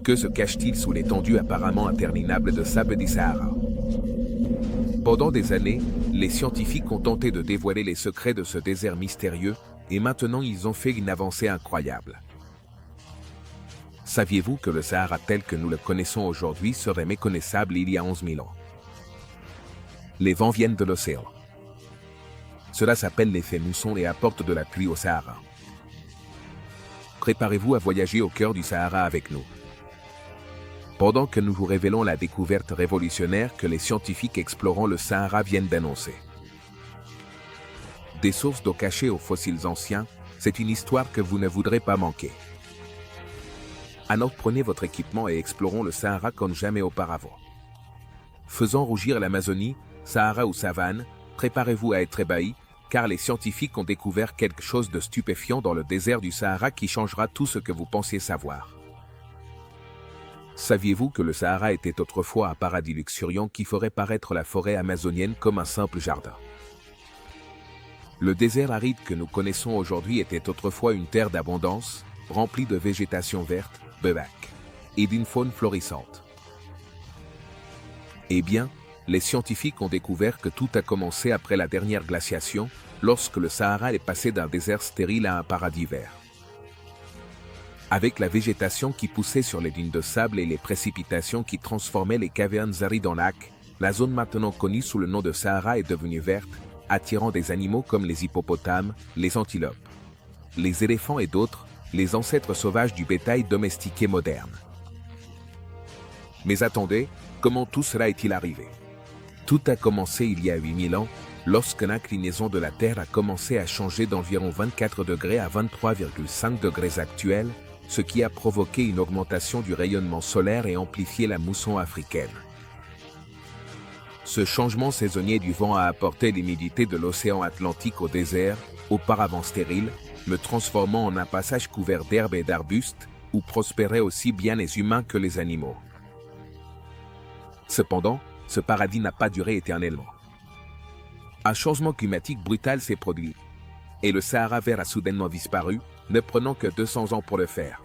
Que se cache-t-il sous l'étendue apparemment interminable de sable du Sahara? Pendant des années, les scientifiques ont tenté de dévoiler les secrets de ce désert mystérieux, et maintenant ils ont fait une avancée incroyable. Saviez-vous que le Sahara tel que nous le connaissons aujourd'hui serait méconnaissable il y a 11 000 ans? Les vents viennent de l'océan. Cela s'appelle l'effet mousson et apporte de la pluie au Sahara. Préparez-vous à voyager au cœur du Sahara avec nous. Pendant que nous vous révélons la découverte révolutionnaire que les scientifiques explorant le Sahara viennent d'annoncer. Des sources d'eau cachées aux fossiles anciens, c'est une histoire que vous ne voudrez pas manquer. Alors prenez votre équipement et explorons le Sahara comme jamais auparavant. Faisant rougir l'Amazonie, Sahara ou savane, préparez-vous à être ébahis, car les scientifiques ont découvert quelque chose de stupéfiant dans le désert du Sahara qui changera tout ce que vous pensiez savoir. Saviez-vous que le Sahara était autrefois un paradis luxuriant qui ferait paraître la forêt amazonienne comme un simple jardin? Le désert aride que nous connaissons aujourd'hui était autrefois une terre d'abondance, remplie de végétation verte, beuvac, et d'une faune florissante. Eh bien, les scientifiques ont découvert que tout a commencé après la dernière glaciation, lorsque le Sahara est passé d'un désert stérile à un paradis vert. Avec la végétation qui poussait sur les dunes de sable et les précipitations qui transformaient les cavernes arides en lacs, la zone maintenant connue sous le nom de Sahara est devenue verte, attirant des animaux comme les hippopotames, les antilopes, les éléphants et d'autres, les ancêtres sauvages du bétail domestiqué moderne. Mais attendez, comment tout cela est-il arrivé? Tout a commencé il y a 8000 ans, lorsque l'inclinaison de la Terre a commencé à changer d'environ 24 degrés à 23,5 degrés actuels, ce qui a provoqué une augmentation du rayonnement solaire et amplifié la mousson africaine. Ce changement saisonnier du vent a apporté l'humidité de l'océan Atlantique au désert, auparavant stérile, le transformant en un passage couvert d'herbes et d'arbustes, où prospéraient aussi bien les humains que les animaux. Cependant, ce paradis n'a pas duré éternellement. Un changement climatique brutal s'est produit, et le Sahara vert a soudainement disparu, ne prenant que 200 ans pour le faire.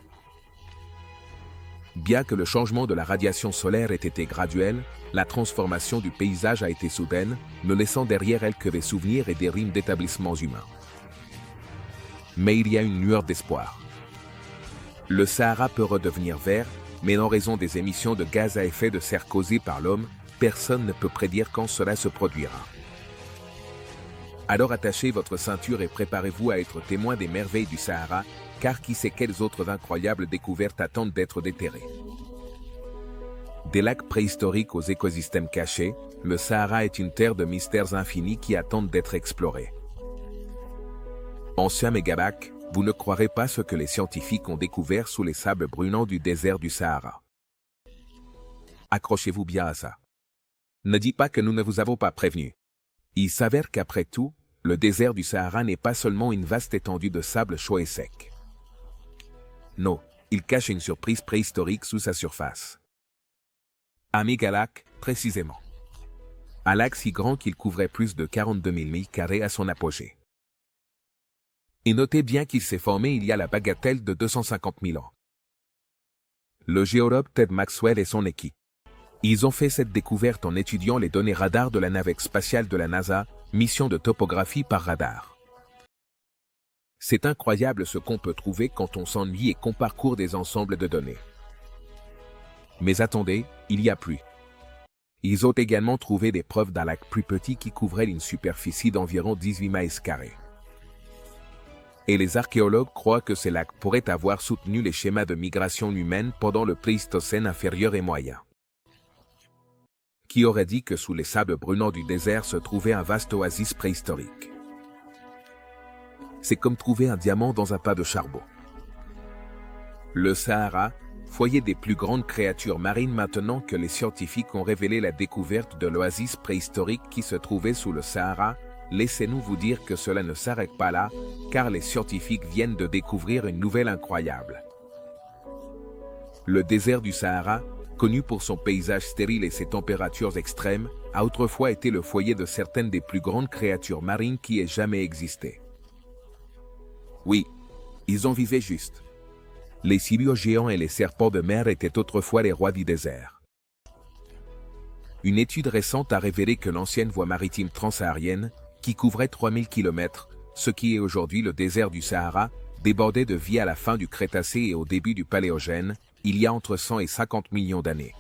Bien que le changement de la radiation solaire ait été graduel, la transformation du paysage a été soudaine, ne laissant derrière elle que des souvenirs et des rimes d'établissements humains. Mais il y a une lueur d'espoir. Le Sahara peut redevenir vert, mais en raison des émissions de gaz à effet de serre causées par l'homme, personne ne peut prédire quand cela se produira. Alors attachez votre ceinture et préparez-vous à être témoin des merveilles du Sahara, car qui sait quelles autres incroyables découvertes attendent d'être déterrées. Des lacs préhistoriques aux écosystèmes cachés, le Sahara est une terre de mystères infinis qui attendent d'être explorés. Ancien mégabac, vous ne croirez pas ce que les scientifiques ont découvert sous les sables brûlants du désert du Sahara. Accrochez-vous bien à ça. Ne dites pas que nous ne vous avons pas prévenu. Il s'avère qu'après tout, le désert du Sahara n'est pas seulement une vaste étendue de sable chaud et sec. Non, il cache une surprise préhistorique sous sa surface. Un mégalac, précisément. Un lac si grand qu'il couvrait plus de 42 000 milles carrés à son apogée. Et notez bien qu'il s'est formé il y a la bagatelle de 250 000 ans. Le géologue Ted Maxwell et son équipe. Ils ont fait cette découverte en étudiant les données radar de la navette spatiale de la NASA, mission de topographie par radar. C'est incroyable ce qu'on peut trouver quand on s'ennuie et qu'on parcourt des ensembles de données. Mais attendez, il y a plus. Ils ont également trouvé des preuves d'un lac plus petit qui couvrait une superficie d'environ 18 miles carrés. Et les archéologues croient que ces lacs pourraient avoir soutenu les schémas de migration humaine pendant le Pléistocène inférieur et moyen. Qui aurait dit que sous les sables brûlants du désert se trouvait un vaste oasis préhistorique? C'est comme trouver un diamant dans un tas de charbon. Le Sahara, foyer des plus grandes créatures marines maintenant que les scientifiques ont révélé la découverte de l'oasis préhistorique qui se trouvait sous le Sahara, laissez-nous vous dire que cela ne s'arrête pas là, car les scientifiques viennent de découvrir une nouvelle incroyable. Le désert du Sahara, connu pour son paysage stérile et ses températures extrêmes, a autrefois été le foyer de certaines des plus grandes créatures marines qui aient jamais existé. Oui, ils en vivaient juste. Les siluos géants et les serpents de mer étaient autrefois les rois du désert. Une étude récente a révélé que l'ancienne voie maritime transsaharienne, qui couvrait 3000 km, ce qui est aujourd'hui le désert du Sahara, débordait de vie à la fin du Crétacé et au début du Paléogène, il y a entre 100 et 50 millions d'années.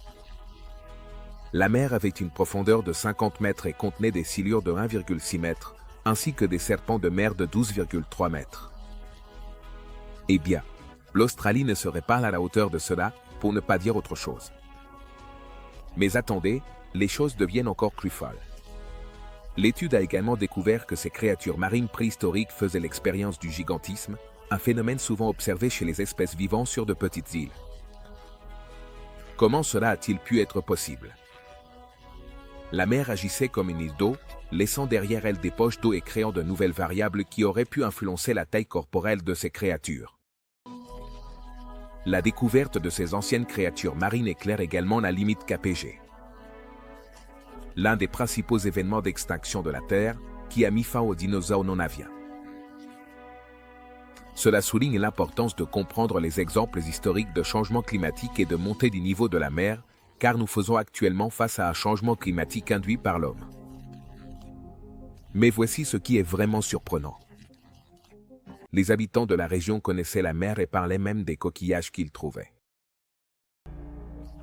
La mer avait une profondeur de 50 mètres et contenait des silures de 1,6 mètres, ainsi que des serpents de mer de 12,3 mètres. Eh bien, l'Australie ne serait pas à la hauteur de cela, pour ne pas dire autre chose. Mais attendez, les choses deviennent encore plus folles. L'étude a également découvert que ces créatures marines préhistoriques faisaient l'expérience du gigantisme, un phénomène souvent observé chez les espèces vivant sur de petites îles. Comment cela a-t-il pu être possible? La mer agissait comme une île d'eau, laissant derrière elle des poches d'eau et créant de nouvelles variables qui auraient pu influencer la taille corporelle de ces créatures. La découverte de ces anciennes créatures marines éclaire également la limite KPG. L'un des principaux événements d'extinction de la Terre, qui a mis fin aux dinosaures non aviens. Cela souligne l'importance de comprendre les exemples historiques de changement climatique et de montée du niveau de la mer, car nous faisons actuellement face à un changement climatique induit par l'homme. Mais voici ce qui est vraiment surprenant. Les habitants de la région connaissaient la mer et parlaient même des coquillages qu'ils trouvaient.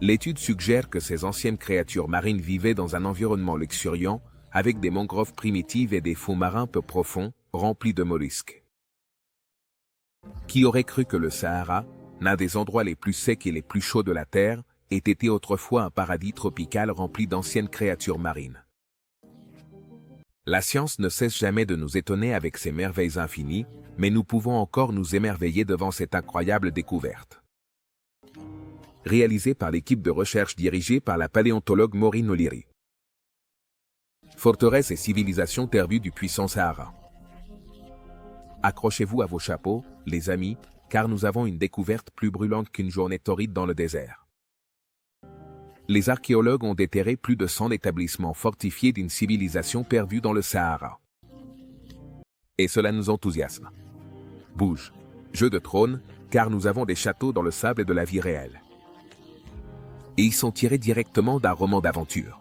L'étude suggère que ces anciennes créatures marines vivaient dans un environnement luxuriant, avec des mangroves primitives et des fonds marins peu profonds, remplis de mollusques. Qui aurait cru que le Sahara, l'un des endroits les plus secs et les plus chauds de la Terre, ait été autrefois un paradis tropical rempli d'anciennes créatures marines? La science ne cesse jamais de nous étonner avec ses merveilles infinies, mais nous pouvons encore nous émerveiller devant cette incroyable découverte. Réalisée par l'équipe de recherche dirigée par la paléontologue Maureen O'Leary. Forteresses et civilisations perdues du puissant Sahara. Accrochez-vous à vos chapeaux, les amis, car nous avons une découverte plus brûlante qu'une journée torride dans le désert. Les archéologues ont déterré plus de 100 établissements fortifiés d'une civilisation perdue dans le Sahara. Et cela nous enthousiasme. Bouge, Jeu de trône, car nous avons des châteaux dans le sable de la vie réelle. Et ils sont tirés directement d'un roman d'aventure.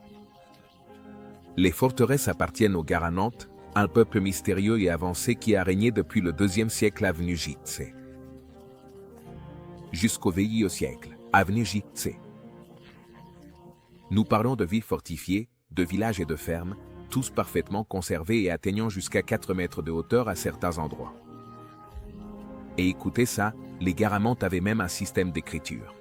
Les forteresses appartiennent aux Garanantes, un peuple mystérieux et avancé qui a régné depuis le 2e siècle avenue Jitse. Jusqu'au VIe siècle, avenue Jitse. Nous parlons de villes fortifiées, de villages et de fermes, tous parfaitement conservés et atteignant jusqu'à 4 mètres de hauteur à certains endroits. Et écoutez ça, les Garamantes avaient même un système d'écriture.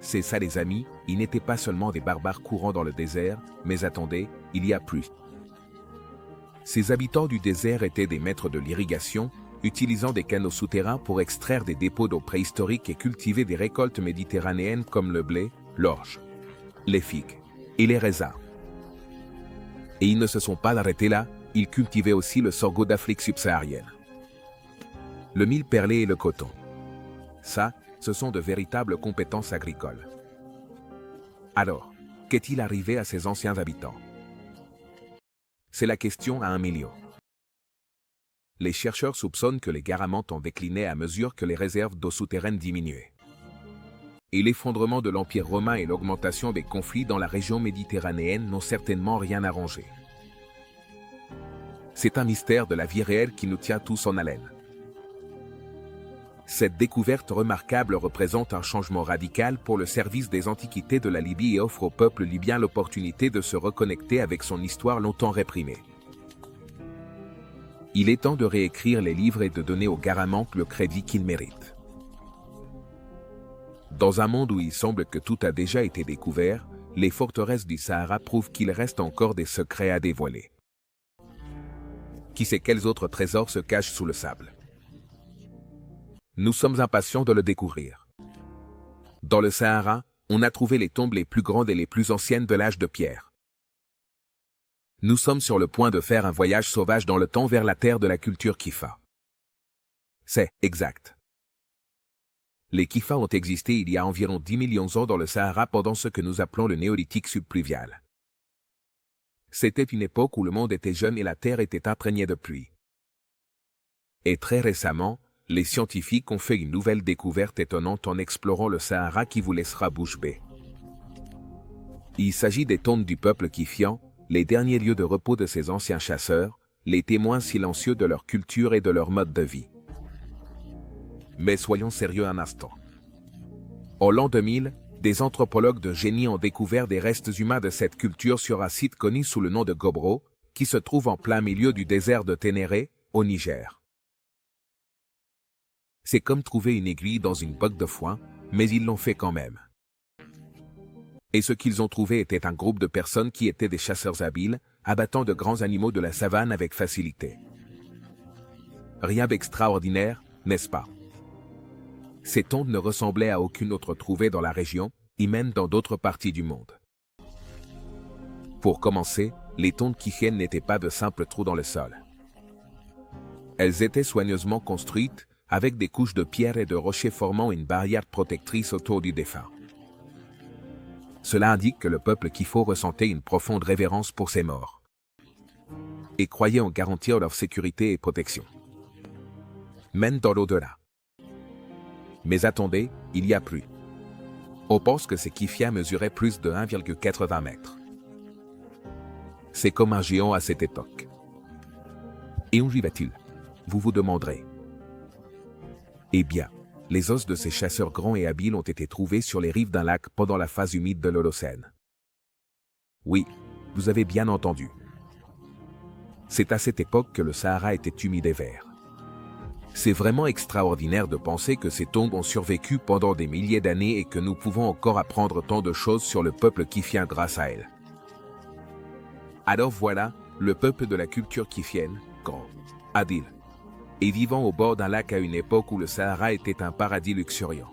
C'est ça les amis, ils n'étaient pas seulement des barbares courant dans le désert, mais attendez, il y a plus. Ces habitants du désert étaient des maîtres de l'irrigation, utilisant des canaux souterrains pour extraire des dépôts d'eau préhistoriques et cultiver des récoltes méditerranéennes comme le blé, l'orge, les figues et les raisins. Et ils ne se sont pas arrêtés là, ils cultivaient aussi le sorgho d'Afrique subsaharienne, le mil perlé et le coton. Ça, ce sont de véritables compétences agricoles. Alors, qu'est-il arrivé à ces anciens habitants? C'est la question à 1 million. Les chercheurs soupçonnent que les Garamantes ont décliné à mesure que les réserves d'eau souterraine diminuaient. Et l'effondrement de l'Empire romain et l'augmentation des conflits dans la région méditerranéenne n'ont certainement rien arrangé. C'est un mystère de la vie réelle qui nous tient tous en haleine. Cette découverte remarquable représente un changement radical pour le service des antiquités de la Libye et offre au peuple libyen l'opportunité de se reconnecter avec son histoire longtemps réprimée. Il est temps de réécrire les livres et de donner aux Garamantes le crédit qu'ils méritent. Dans un monde où il semble que tout a déjà été découvert, les forteresses du Sahara prouvent qu'il reste encore des secrets à dévoiler. Qui sait quels autres trésors se cachent sous le sable? Nous sommes impatients de le découvrir. Dans le Sahara, on a trouvé les tombes les plus grandes et les plus anciennes de l'âge de pierre. Nous sommes sur le point de faire un voyage sauvage dans le temps vers la terre de la culture Kifa. C'est exact. Les Kifa ont existé il y a environ 10 millions d'ans dans le Sahara pendant ce que nous appelons le néolithique subpluvial. C'était une époque où le monde était jeune et la terre était imprégnée de pluie. Et très récemment, les scientifiques ont fait une nouvelle découverte étonnante en explorant le Sahara qui vous laissera bouche bée. Il s'agit des tombes du peuple Kifian, les derniers lieux de repos de ces anciens chasseurs, les témoins silencieux de leur culture et de leur mode de vie. Mais soyons sérieux un instant. En l'an 2000, des anthropologues de génie ont découvert des restes humains de cette culture sur un site connu sous le nom de Gobro, qui se trouve en plein milieu du désert de Ténéré, au Niger. C'est comme trouver une aiguille dans une botte de foin, mais ils l'ont fait quand même. Et ce qu'ils ont trouvé était un groupe de personnes qui étaient des chasseurs habiles, abattant de grands animaux de la savane avec facilité. Rien d'extraordinaire, n'est-ce pas? Ces tombes ne ressemblaient à aucune autre trouvée dans la région, et même dans d'autres parties du monde. Pour commencer, les tombes Kifian n'étaient pas de simples trous dans le sol. Elles étaient soigneusement construites, avec des couches de pierre et de rochers formant une barrière protectrice autour du défunt. Cela indique que le peuple Kifo ressentait une profonde révérence pour ses morts et croyait en garantir leur sécurité et protection, même dans l'au-delà. Mais attendez, il y a plus. On pense que ces Kifias mesuraient plus de 1,80 mètres. C'est comme un géant à cette époque. Et où vivait-il? Vous vous demanderez. Eh bien, les os de ces chasseurs grands et habiles ont été trouvés sur les rives d'un lac pendant la phase humide de l'Holocène. Oui, vous avez bien entendu. C'est à cette époque que le Sahara était humide et vert. C'est vraiment extraordinaire de penser que ces tombes ont survécu pendant des milliers d'années et que nous pouvons encore apprendre tant de choses sur le peuple Kifien grâce à elles. Alors voilà, le peuple de la culture kifienne, grand, habile, et vivant au bord d'un lac à une époque où le Sahara était un paradis luxuriant.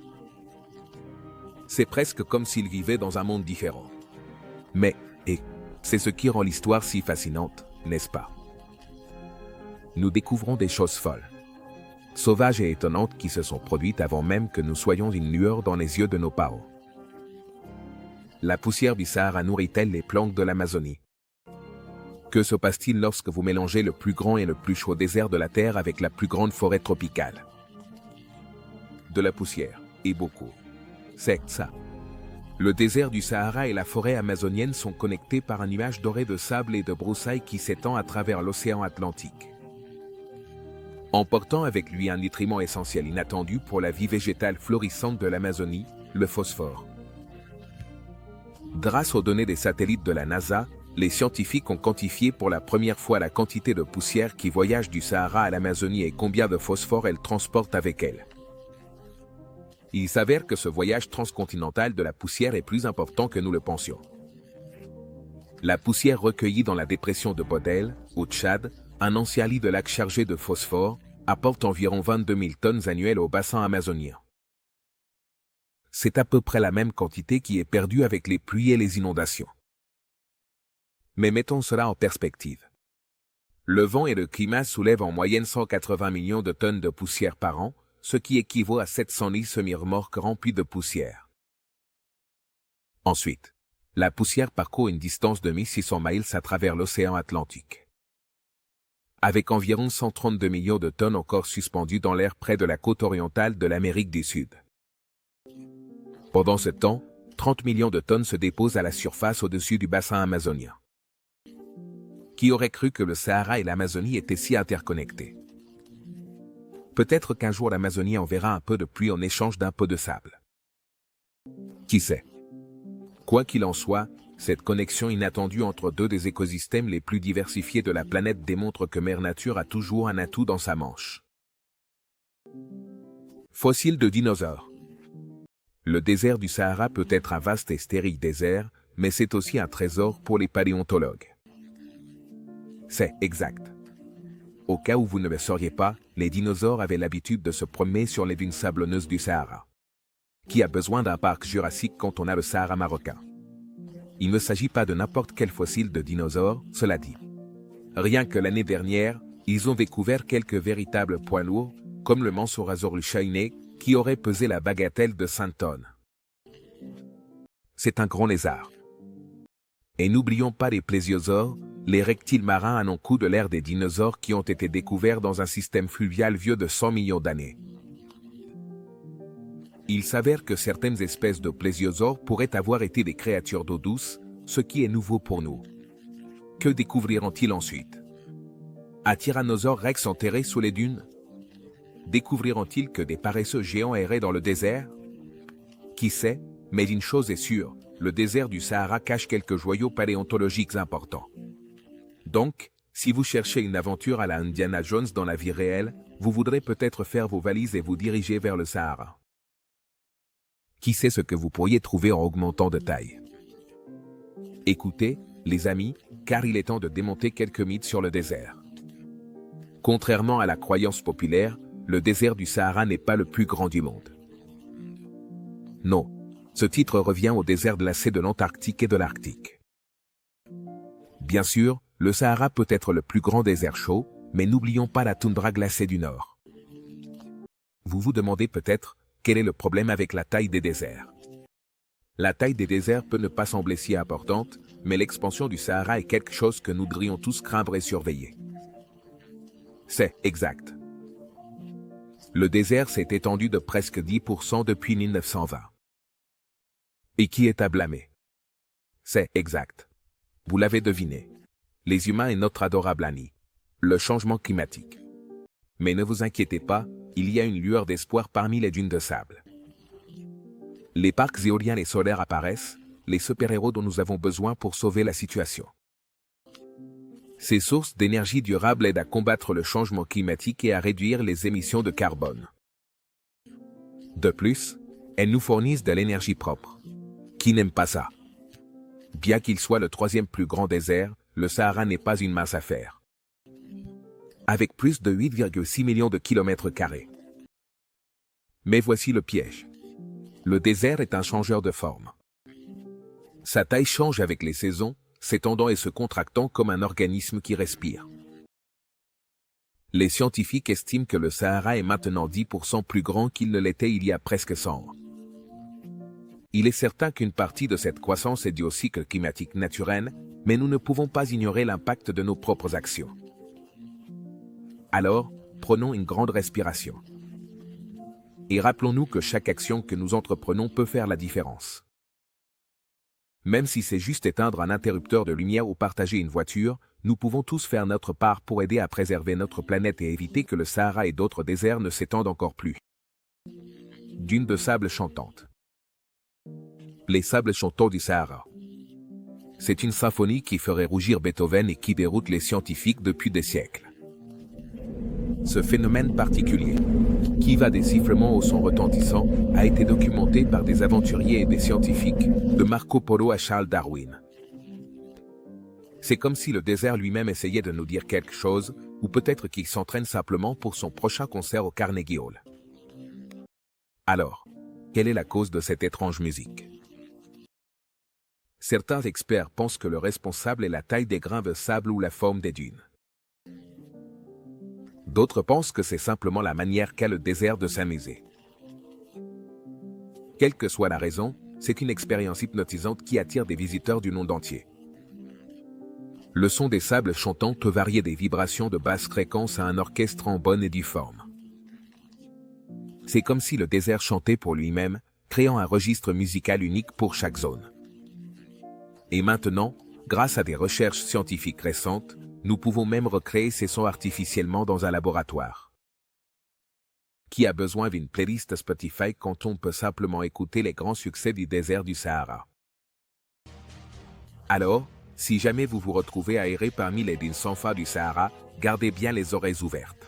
C'est presque comme s'ils vivaient dans un monde différent. Mais, et c'est ce qui rend l'histoire si fascinante, n'est-ce pas? Nous découvrons des choses folles, sauvages et étonnantes qui se sont produites avant même que nous soyons une lueur dans les yeux de nos parents. La poussière du Sahara nourrit-elle les plantes de l'Amazonie? Que se passe-t-il lorsque vous mélangez le plus grand et le plus chaud désert de la Terre avec la plus grande forêt tropicale? De la poussière, et beaucoup. C'est ça. Le désert du Sahara et la forêt amazonienne sont connectés par un nuage doré de sable et de broussailles qui s'étend à travers l'océan Atlantique, emportant avec lui un nutriment essentiel inattendu pour la vie végétale florissante de l'Amazonie, le phosphore. Grâce aux données des satellites de la NASA, les scientifiques ont quantifié pour la première fois la quantité de poussière qui voyage du Sahara à l'Amazonie et combien de phosphore elle transporte avec elle. Il s'avère que ce voyage transcontinental de la poussière est plus important que nous le pensions. La poussière recueillie dans la dépression de Bodel, au Tchad, un ancien lit de lac chargé de phosphore, apporte environ 22 000 tonnes annuelles au bassin amazonien. C'est à peu près la même quantité qui est perdue avec les pluies et les inondations. Mais mettons cela en perspective. Le vent et le climat soulèvent en moyenne 180 millions de tonnes de poussière par an, ce qui équivaut à 700 lits semi-remorques remplis de poussière. Ensuite, la poussière parcourt une distance de 1600 miles à travers l'océan Atlantique, avec environ 132 millions de tonnes encore suspendues dans l'air près de la côte orientale de l'Amérique du Sud. Pendant ce temps, 30 millions de tonnes se déposent à la surface au-dessus du bassin amazonien. Qui aurait cru que le Sahara et l'Amazonie étaient si interconnectés? Peut-être qu'un jour l'Amazonie enverra un peu de pluie en échange d'un peu de sable. Qui sait? Quoi qu'il en soit, cette connexion inattendue entre deux des écosystèmes les plus diversifiés de la planète démontre que Mère Nature a toujours un atout dans sa manche. Fossiles de dinosaures. Le désert du Sahara peut être un vaste et stérile désert, mais c'est aussi un trésor pour les paléontologues. C'est exact. Au cas où vous ne le sauriez pas, les dinosaures avaient l'habitude de se promener sur les dunes sablonneuses du Sahara. Qui a besoin d'un parc jurassique quand on a le Sahara marocain? Il ne s'agit pas de n'importe quel fossile de dinosaure, cela dit. Rien que l'année dernière, ils ont découvert quelques véritables poids lourds, comme le Mansourasauris chainé, qui aurait pesé la bagatelle de 5 tonnes. C'est un grand lézard. Et n'oublions pas les plésiosaures, Les reptiles marins à non-coup de l'ère des dinosaures qui ont été découverts dans un système fluvial vieux de 100 millions d'années. Il s'avère que certaines espèces de plésiosaures pourraient avoir été des créatures d'eau douce, ce qui est nouveau pour nous. Que découvriront-ils ensuite? Un tyrannosaure rex enterré sous les dunes? Découvriront-ils que des paresseux géants erraient dans le désert? Qui sait, mais une chose est sûre, le désert du Sahara cache quelques joyaux paléontologiques importants. Donc, si vous cherchez une aventure à la Indiana Jones dans la vie réelle, vous voudrez peut-être faire vos valises et vous diriger vers le Sahara. Qui sait ce que vous pourriez trouver en augmentant de taille? Écoutez, les amis, car il est temps de démonter quelques mythes sur le désert. Contrairement à la croyance populaire, le désert du Sahara n'est pas le plus grand du monde. Non, ce titre revient au désert glacé de l'Antarctique et de l'Arctique. Bien sûr, le Sahara peut être le plus grand désert chaud, mais n'oublions pas la toundra glacée du Nord. Vous vous demandez peut-être, quel est le problème avec la taille des déserts? La taille des déserts peut ne pas sembler si importante, mais l'expansion du Sahara est quelque chose que nous devrions tous craindre et surveiller. C'est exact. Le désert s'est étendu de presque 10% depuis 1920. Et qui est à blâmer? C'est exact. Vous l'avez deviné. Les humains et notre adorable ami. Le changement climatique. Mais ne vous inquiétez pas, il y a une lueur d'espoir parmi les dunes de sable. Les parcs éoliens et solaires apparaissent, les super-héros dont nous avons besoin pour sauver la situation. Ces sources d'énergie durable aident à combattre le changement climatique et à réduire les émissions de carbone. De plus, elles nous fournissent de l'énergie propre. Qui n'aime pas ça? Bien qu'il soit le troisième plus grand désert, le Sahara n'est pas une mince affaire. Avec plus de 8,6 millions de kilomètres carrés. Mais voici le piège. Le désert est un changeur de forme. Sa taille change avec les saisons, s'étendant et se contractant comme un organisme qui respire. Les scientifiques estiment que le Sahara est maintenant 10% plus grand qu'il ne l'était il y a presque 100 ans. Il est certain qu'une partie de cette croissance est due au cycle climatique naturel, mais nous ne pouvons pas ignorer l'impact de nos propres actions. Alors, prenons une grande respiration. Et rappelons-nous que chaque action que nous entreprenons peut faire la différence. Même si c'est juste éteindre un interrupteur de lumière ou partager une voiture, nous pouvons tous faire notre part pour aider à préserver notre planète et éviter que le Sahara et d'autres déserts ne s'étendent encore plus. Dunes de sable chantantes. Les sables chantants du Sahara. C'est une symphonie qui ferait rougir Beethoven et qui déroute les scientifiques depuis des siècles. Ce phénomène particulier, qui va des sifflements au son retentissant, a été documenté par des aventuriers et des scientifiques, de Marco Polo à Charles Darwin. C'est comme si le désert lui-même essayait de nous dire quelque chose, ou peut-être qu'il s'entraîne simplement pour son prochain concert au Carnegie Hall. Alors, quelle est la cause de cette étrange musique? Certains experts pensent que le responsable est la taille des grains de sable ou la forme des dunes. D'autres pensent que c'est simplement la manière qu'a le désert de s'amuser. Quelle que soit la raison, c'est une expérience hypnotisante qui attire des visiteurs du monde entier. Le son des sables chantants peut varier des vibrations de basse fréquence à un orchestre en bonne et due forme. C'est comme si le désert chantait pour lui-même, créant un registre musical unique pour chaque zone. Et maintenant, grâce à des recherches scientifiques récentes, nous pouvons même recréer ces sons artificiellement dans un laboratoire. Qui a besoin d'une playlist Spotify quand on peut simplement écouter les grands succès du désert du Sahara? Alors, si jamais vous vous retrouvez aéré parmi les dunes sans fin du Sahara, gardez bien les oreilles ouvertes.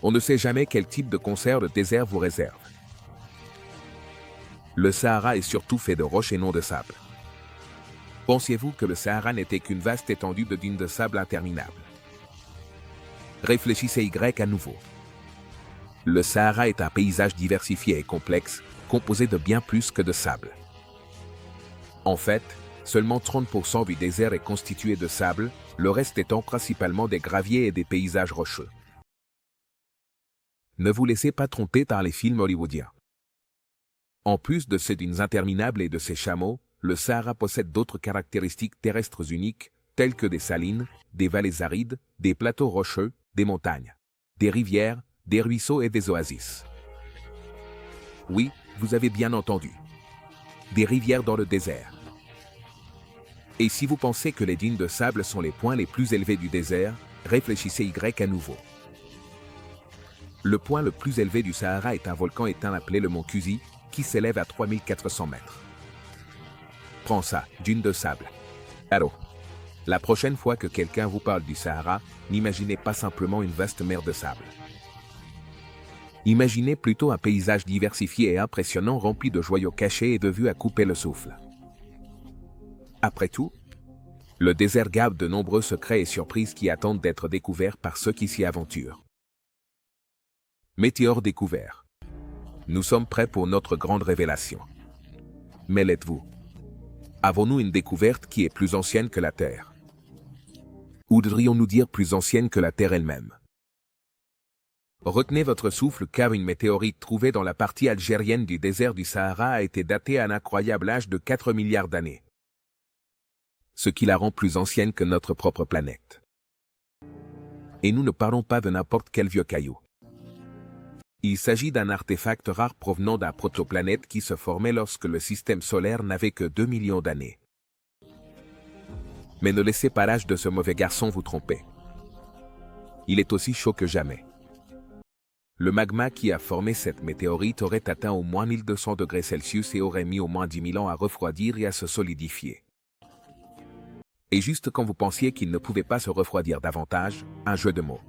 On ne sait jamais quel type de concert le désert vous réserve. Le Sahara est surtout fait de roches et non de sable. Pensiez-vous que le Sahara n'était qu'une vaste étendue de dunes de sable interminables? Réfléchissez à nouveau. Le Sahara est un paysage diversifié et complexe, composé de bien plus que de sable. En fait, seulement 30% du désert est constitué de sable, le reste étant principalement des graviers et des paysages rocheux. Ne vous laissez pas tromper par les films hollywoodiens. En plus de ces dunes interminables et de ces chameaux, le Sahara possède d'autres caractéristiques terrestres uniques, telles que des salines, des vallées arides, des plateaux rocheux, des montagnes, des rivières, des ruisseaux et des oasis. Oui, vous avez bien entendu. Des rivières dans le désert. Et si vous pensez que les dunes de sable sont les points les plus élevés du désert, réfléchissez Y à nouveau. Le point le plus élevé du Sahara est un volcan éteint appelé le mont Kusi, qui s'élève à 3400 mètres. Prends ça, dune de sable. Alors, la prochaine fois que quelqu'un vous parle du Sahara, n'imaginez pas simplement une vaste mer de sable. Imaginez plutôt un paysage diversifié et impressionnant rempli de joyaux cachés et de vues à couper le souffle. Après tout, le désert garde de nombreux secrets et surprises qui attendent d'être découverts par ceux qui s'y aventurent. Météore découvert. Nous sommes prêts pour notre grande révélation. Mais l'êtes-vous? Avons-nous une découverte qui est plus ancienne que la Terre? Ou devrions-nous dire plus ancienne que la Terre elle-même? Retenez votre souffle car une météorite trouvée dans la partie algérienne du désert du Sahara a été datée à un incroyable âge de 4 milliards d'années. Ce qui la rend plus ancienne que notre propre planète. Et nous ne parlons pas de n'importe quel vieux caillou. Il s'agit d'un artefact rare provenant d'un protoplanète qui se formait lorsque le système solaire n'avait que 2 millions d'années. Mais ne laissez pas l'âge de ce mauvais garçon vous tromper. Il est aussi chaud que jamais. Le magma qui a formé cette météorite aurait atteint au moins 1200 degrés Celsius et aurait mis au moins 10 000 ans à refroidir et à se solidifier. Et juste quand vous pensiez qu'il ne pouvait pas se refroidir davantage, un jeu de mots.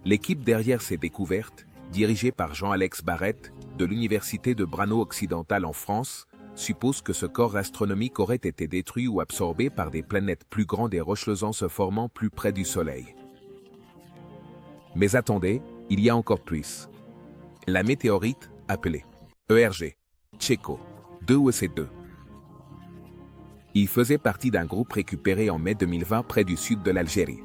L'équipe derrière ces découvertes, dirigée par Jean-Alex Barrette, de l'Université de Brno-Occidental en France, suppose que ce corps astronomique aurait été détruit ou absorbé par des planètes plus grandes et rocheuses en se formant plus près du Soleil. Mais attendez, il y a encore plus. La météorite, appelée ERG, Tchéco, 2 ou EC2. Il faisait partie d'un groupe récupéré en mai 2020 près du sud de l'Algérie.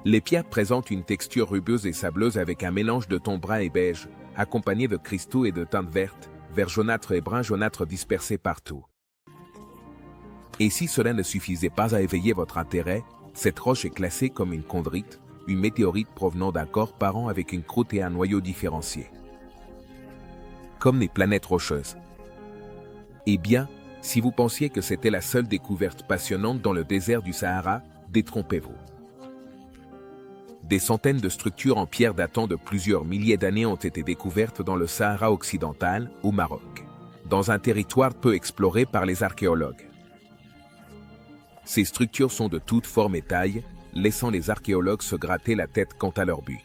Les pierres présentent une texture rugueuse et sableuse avec un mélange de tons brun et beige, accompagné de cristaux et de teintes vertes, vert jaunâtre et brun jaunâtre dispersés partout. Et si cela ne suffisait pas à éveiller votre intérêt, cette roche est classée comme une chondrite, une météorite provenant d'un corps parent avec une croûte et un noyau différenciés. Comme les planètes rocheuses. Eh bien, si vous pensiez que c'était la seule découverte passionnante dans le désert du Sahara, détrompez-vous. Des centaines de structures en pierre datant de plusieurs milliers d'années ont été découvertes dans le Sahara occidental, au Maroc, dans un territoire peu exploré par les archéologues. Ces structures sont de toutes formes et tailles, laissant les archéologues se gratter la tête quant à leur but.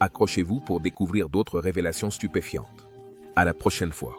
Accrochez-vous pour découvrir d'autres révélations stupéfiantes. À la prochaine fois.